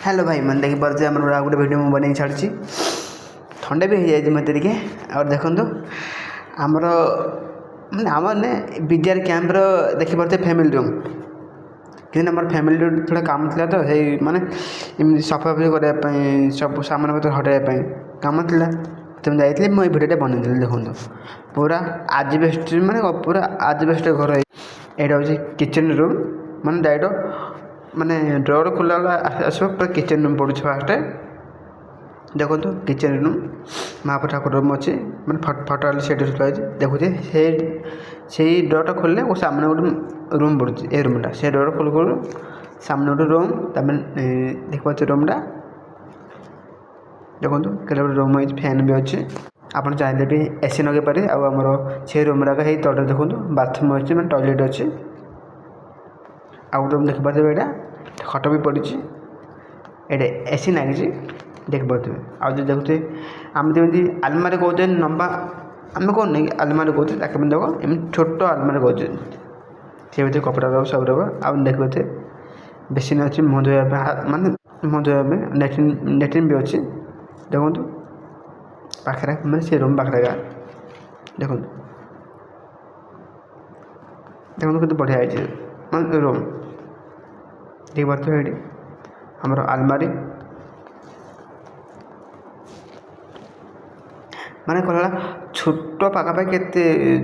Hello भाई मन देखिपे आम गोटे भिड मुझे बन छाड़ी थंडा भी हो जाए मत टे और देखो आमर मैंने आम विद्यार कैंप्र देखिपे फैमिली रूम कि फैमिली रूम थोड़ा काम था तो माने सफाफी करने सब सामान पत्र हटाई काम था तो मुझे जाइए मुझे भिडियो बनई देखो पूरा आजबेस्ट माने पूरा आजबेस्ट घर यहाँ हूँ किचन रूम माने डायरेक्ट माने ड्रॉर खोला आस पूरा किचन रूम पड़ू फास्ट देखो किचन रूम महाप्रभु ठाकुर रूम अच्छे मैंने फटो से देखुचे से ड्रॉर खोलने वो सामने गोटे रूम पड़ू ए रूमटा से ड्रॉर खोल खोल सामने गोटे रूम देखिए रूमटा देखो के रूम हो फैन भी अच्छे आप चाहिए भी एसी लगे पारे आमर से रूम गुड़ाक तले देखो बाथरूम अच्छे मैंने टॉयलेट अच्छे आउ गोटे देखिपे यहाँ खट भी पड़ी ये एसी लगी देखिपे आज देखुए आम जमी आलमारी कहते नंबा आम कौन नहीं आलमारी कहते देख एम छोट आलमारी कहते से भर कपड़ा रहा सब रहा आप देखिपे बेसिन अच्छी मुँह धोया माने मुँह धोया लेट्रिन भी अच्छे देखो पाखे मैंने से रूम पाखे देखो देखो कितना बढ़िया है माने रूम देखिए ये आमर आलमारी माने कहला छोट पाखापाखि के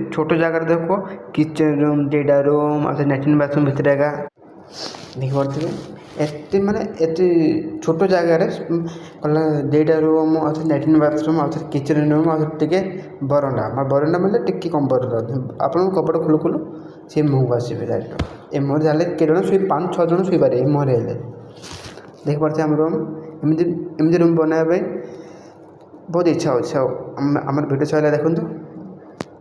छोट जगार देख किचन रूम डेटा रूम और लैट्रिन बाथरूम भितर एका देखिपे एत माने एत छोट जगार कहला डेटा रूम और लैट्रिन बाथरूम और किचन रूम और टे बरंडा बरंडा मतलब टिकी कम बरंडा आप कपड़ा खोलु खोलु सी मुँह को आसवे डायरेक्ट ए मुहर जाले के शुई 5-6 जन शुई पारे मुहर हेले देखिपे आम रूम एमती रूम बनाया बहुत इच्छा अच्छे आम भिडियो चला देखो।